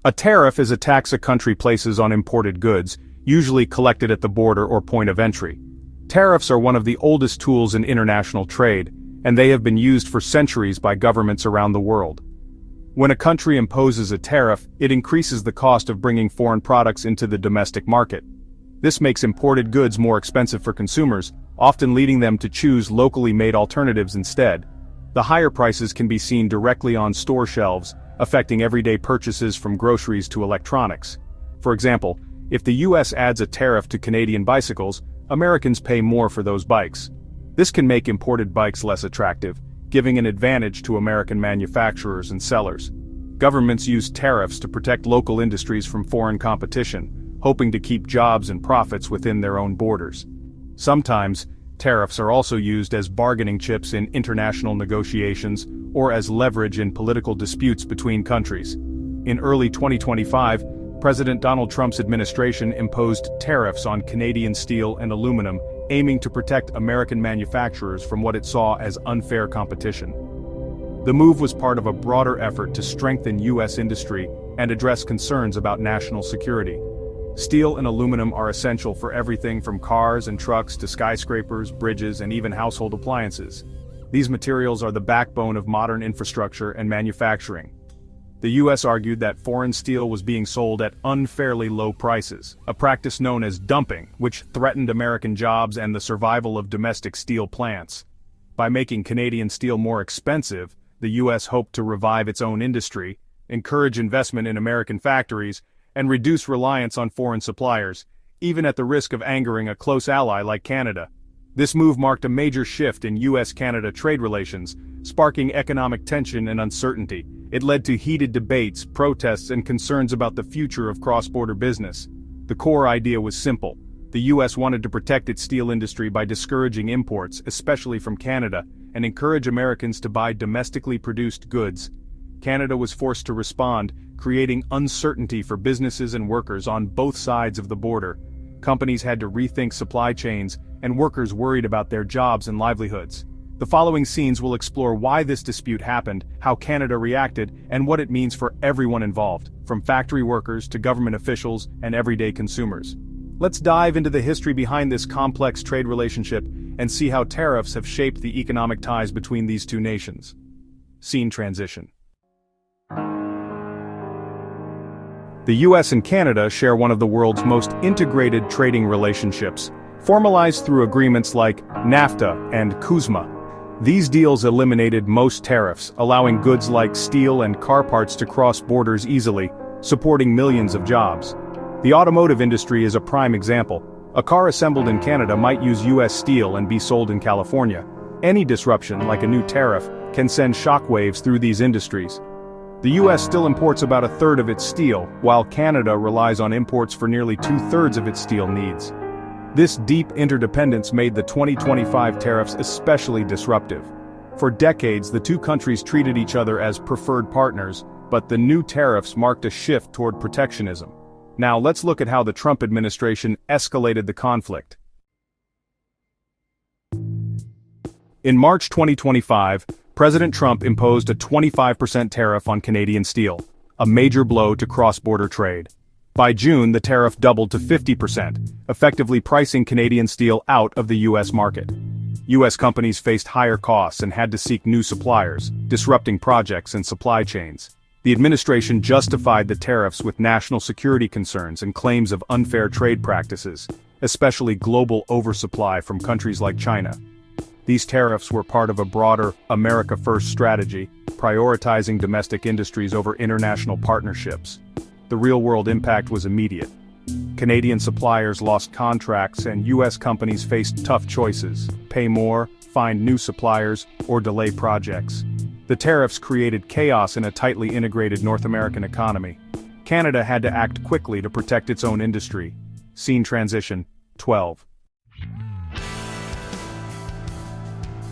A tariff is a tax a country places on imported goods, usually collected at the border or point of entry. Tariffs are one of the oldest tools in international trade, and they have been used for centuries by governments around the world. When a country imposes a tariff, it increases the cost of bringing foreign products into the domestic market. This makes imported goods more expensive for consumers, often leading them to choose locally made alternatives instead. The higher prices can be seen directly on store shelves, affecting everyday purchases from groceries to electronics. For example, if the U.S. adds a tariff to Canadian bicycles, Americans pay more for those bikes. This can make imported bikes less attractive, giving an advantage to American manufacturers and sellers. Governments use tariffs to protect local industries from foreign competition, hoping to keep jobs and profits within their own borders. Sometimes, tariffs are also used as bargaining chips in international negotiations or as leverage in political disputes between countries. In early 2025, President Donald Trump's administration imposed tariffs on Canadian steel and aluminum, aiming to protect American manufacturers from what it saw as unfair competition. The move was part of a broader effort to strengthen U.S. industry and address concerns about national security. Steel and aluminum are essential for everything from cars and trucks to skyscrapers, bridges, and even household appliances. These materials are the backbone of modern infrastructure and manufacturing. The U.S. argued that foreign steel was being sold at unfairly low prices, a practice known as dumping, which threatened American jobs and the survival of domestic steel plants. By making Canadian steel more expensive, the U.S. hoped to revive its own industry, encourage investment in American factories, and reduce reliance on foreign suppliers, even at the risk of angering a close ally like Canada. This move marked a major shift in U.S.-Canada trade relations, sparking economic tension and uncertainty. It led to heated debates, protests, and concerns about the future of cross-border business. The core idea was simple. The U.S. wanted to protect its steel industry by discouraging imports, especially from Canada, and encourage Americans to buy domestically produced goods. Canada was forced to respond, creating uncertainty for businesses and workers on both sides of the border. Companies had to rethink supply chains, and workers worried about their jobs and livelihoods. The following scenes will explore why this dispute happened, how Canada reacted, and what it means for everyone involved, from factory workers to government officials and everyday consumers. Let's dive into the history behind this complex trade relationship and see how tariffs have shaped the economic ties between these two nations. Scene transition. The U.S. and Canada share one of the world's most integrated trading relationships, formalized through agreements like NAFTA and CUSMA. These deals eliminated most tariffs, allowing goods like steel and car parts to cross borders easily, supporting millions of jobs. The automotive industry is a prime example. A car assembled in Canada might use U.S. steel and be sold in California. Any disruption, like a new tariff, can send shockwaves through these industries. The U.S. still imports about a third of its steel, while Canada relies on imports for nearly two-thirds of its steel needs. This deep interdependence made the 2025 tariffs especially disruptive. For decades, the two countries treated each other as preferred partners, but the new tariffs marked a shift toward protectionism. Now let's look at how the Trump administration escalated the conflict. In March 2025, President Trump imposed a 25% tariff on Canadian steel, a major blow to cross-border trade. By June, the tariff doubled to 50%, effectively pricing Canadian steel out of the U.S. market. U.S. companies faced higher costs and had to seek new suppliers, disrupting projects and supply chains. The administration justified the tariffs with national security concerns and claims of unfair trade practices, especially global oversupply from countries like China. These tariffs were part of a broader America First strategy, prioritizing domestic industries over international partnerships. The real-world impact was immediate. Canadian suppliers lost contracts and U.S. companies faced tough choices: pay more, find new suppliers, or delay projects. The tariffs created chaos in a tightly integrated North American economy. Canada had to act quickly to protect its own industry. Scene transition 12.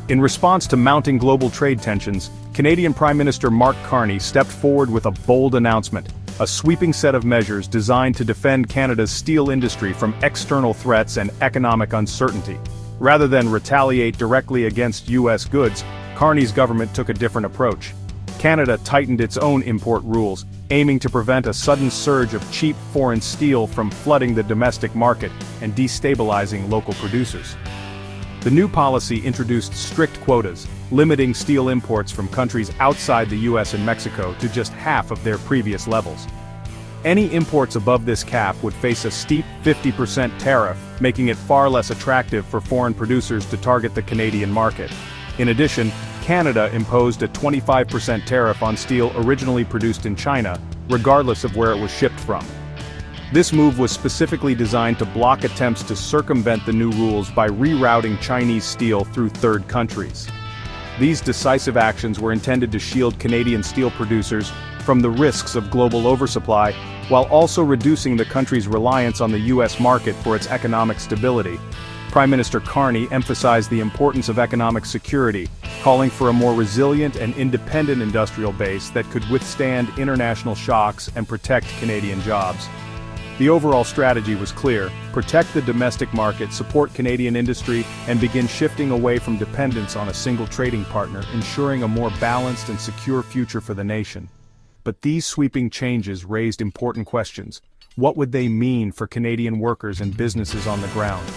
In response to mounting global trade tensions, Canadian Prime Minister Mark Carney stepped forward with a bold announcement, a sweeping set of measures designed to defend Canada's steel industry from external threats and economic uncertainty. Rather than retaliate directly against U.S. goods, Carney's government took a different approach. Canada tightened its own import rules, aiming to prevent a sudden surge of cheap foreign steel from flooding the domestic market and destabilizing local producers. The new policy introduced strict quotas, limiting steel imports from countries outside the U.S. and Mexico to just half of their previous levels. Any imports above this cap would face a steep 50% tariff, making it far less attractive for foreign producers to target the Canadian market. In addition, Canada imposed a 25% tariff on steel originally produced in China, regardless of where it was shipped from. This move was specifically designed to block attempts to circumvent the new rules by rerouting Chinese steel through third countries. These decisive actions were intended to shield Canadian steel producers from the risks of global oversupply, while also reducing the country's reliance on the U.S. market for its economic stability. Prime Minister Carney emphasized the importance of economic security, calling for a more resilient and independent industrial base that could withstand international shocks and protect Canadian jobs. The overall strategy was clear: protect the domestic market, support Canadian industry, and begin shifting away from dependence on a single trading partner, ensuring a more balanced and secure future for the nation. But these sweeping changes raised important questions. What would they mean for Canadian workers and businesses on the ground?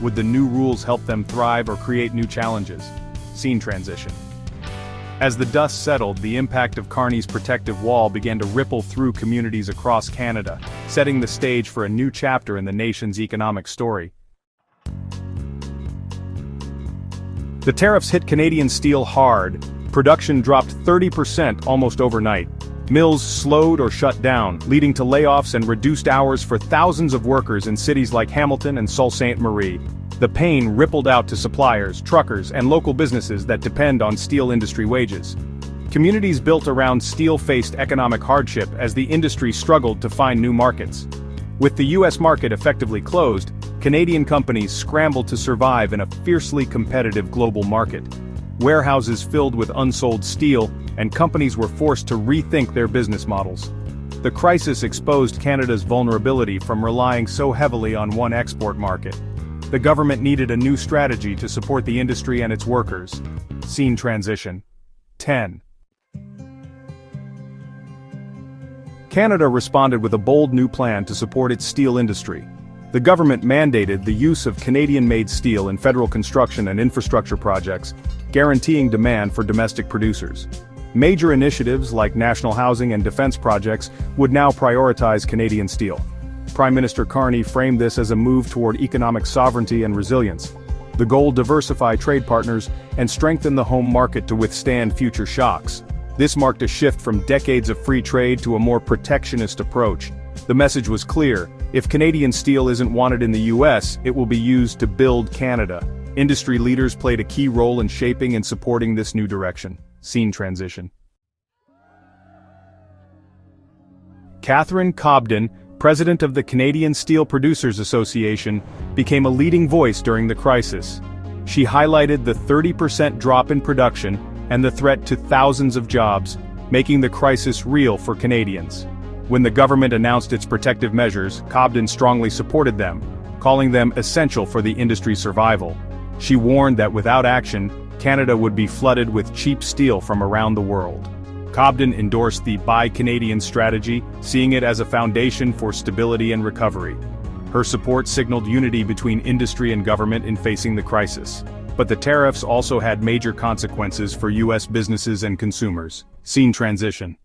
Would the new rules help them thrive or create new challenges? Scene transition. As the dust settled, the impact of Carney's protective wall began to ripple through communities across Canada, setting the stage for a new chapter in the nation's economic story. The tariffs hit Canadian steel hard. Production dropped 30% almost overnight. Mills slowed or shut down, leading to layoffs and reduced hours for thousands of workers in cities like Hamilton and Sault Ste. Marie. The pain rippled out to suppliers, truckers, and local businesses that depend on steel industry wages. Communities built around steel faced economic hardship as the industry struggled to find new markets. With the U.S. market effectively closed, Canadian companies scrambled to survive in a fiercely competitive global market. Warehouses filled with unsold steel, and companies were forced to rethink their business models. The crisis exposed Canada's vulnerability from relying so heavily on one export market. The government needed a new strategy to support the industry and its workers. Scene transition. 10. Canada responded with a bold new plan to support its steel industry. The government mandated the use of Canadian-made steel in federal construction and infrastructure projects, guaranteeing demand for domestic producers. Major initiatives like national housing and defense projects would now prioritize Canadian steel. Prime Minister Carney framed this as a move toward economic sovereignty and resilience. The goal: diversify trade partners and strengthen the home market to withstand future shocks. This marked a shift from decades of free trade to a more protectionist approach. The message was clear: if Canadian steel isn't wanted in the U.S., it will be used to build Canada. Industry leaders played a key role in shaping and supporting this new direction. Scene transition. Catherine Cobden, president of the Canadian Steel Producers Association, became a leading voice during the crisis. She highlighted the 30% drop in production and the threat to thousands of jobs, making the crisis real for Canadians. When the government announced its protective measures, Cobden strongly supported them, calling them essential for the industry's survival. She warned that without action, Canada would be flooded with cheap steel from around the world. Cobden endorsed the Buy Canadian strategy, seeing it as a foundation for stability and recovery. Her support signaled unity between industry and government in facing the crisis. But the tariffs also had major consequences for U.S. businesses and consumers. Scene transition.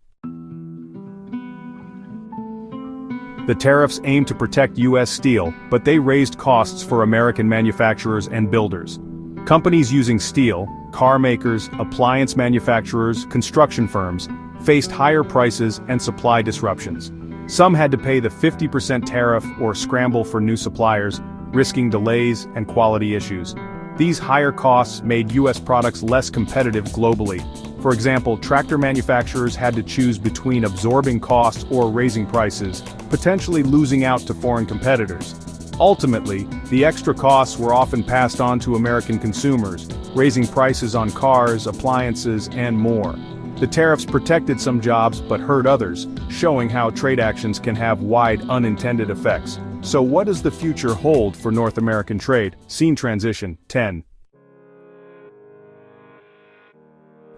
The tariffs aimed to protect U.S. steel, but they raised costs for American manufacturers and builders. Companies using steel, car makers, appliance manufacturers, construction firms, faced higher prices and supply disruptions. Some had to pay the 50% tariff or scramble for new suppliers, risking delays and quality issues. These higher costs made U.S. products less competitive globally. For example, tractor manufacturers had to choose between absorbing costs or raising prices, potentially losing out to foreign competitors. Ultimately, the extra costs were often passed on to American consumers, raising prices on cars, appliances, and more. The tariffs protected some jobs but hurt others, showing how trade actions can have wide unintended effects. So what does the future hold for North American trade? Scene transition. 10.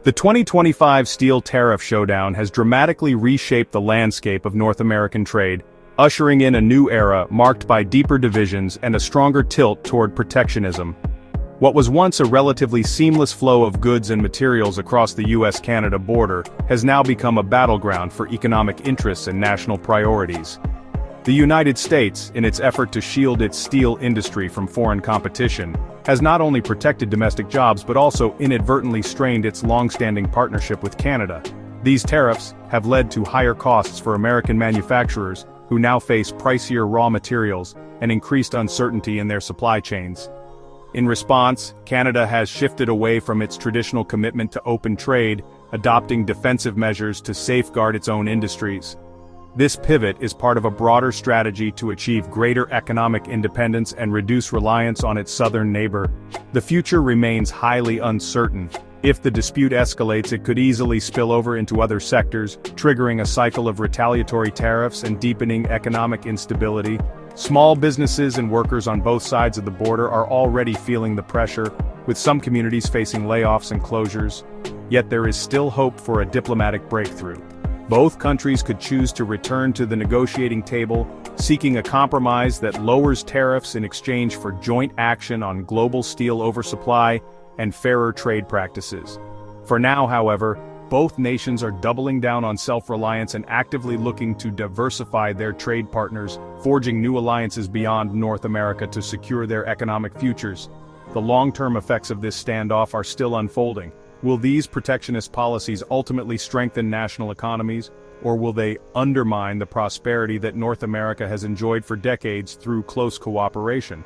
The 2025 steel tariff showdown has dramatically reshaped the landscape of North American trade, ushering in a new era marked by deeper divisions and a stronger tilt toward protectionism. What was once a relatively seamless flow of goods and materials across the U.S.-Canada border has now become a battleground for economic interests and national priorities. The United States, in its effort to shield its steel industry from foreign competition, has not only protected domestic jobs but also inadvertently strained its long-standing partnership with Canada. These tariffs have led to higher costs for American manufacturers, who now face pricier raw materials and increased uncertainty in their supply chains. In response, Canada has shifted away from its traditional commitment to open trade, adopting defensive measures to safeguard its own industries. This pivot is part of a broader strategy to achieve greater economic independence and reduce reliance on its southern neighbor. The future remains highly uncertain. If the dispute escalates, it could easily spill over into other sectors, triggering a cycle of retaliatory tariffs and deepening economic instability. Small businesses and workers on both sides of the border are already feeling the pressure, with some communities facing layoffs and closures. Yet there is still hope for a diplomatic breakthrough. Both countries could choose to return to the negotiating table, seeking a compromise that lowers tariffs in exchange for joint action on global steel oversupply and fairer trade practices. For now, however, both nations are doubling down on self-reliance and actively looking to diversify their trade partners, forging new alliances beyond North America to secure their economic futures. The long-term effects of this standoff are still unfolding. Will these protectionist policies ultimately strengthen national economies, or will they undermine the prosperity that North America has enjoyed for decades through close cooperation?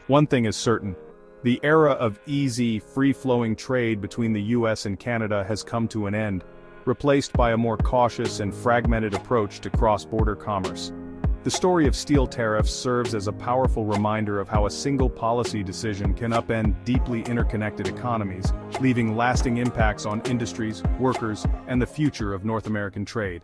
One thing is certain. The era of easy, free-flowing trade between the U.S. and Canada has come to an end, replaced by a more cautious and fragmented approach to cross-border commerce. The story of steel tariffs serves as a powerful reminder of how a single policy decision can upend deeply interconnected economies, leaving lasting impacts on industries, workers, and the future of North American trade.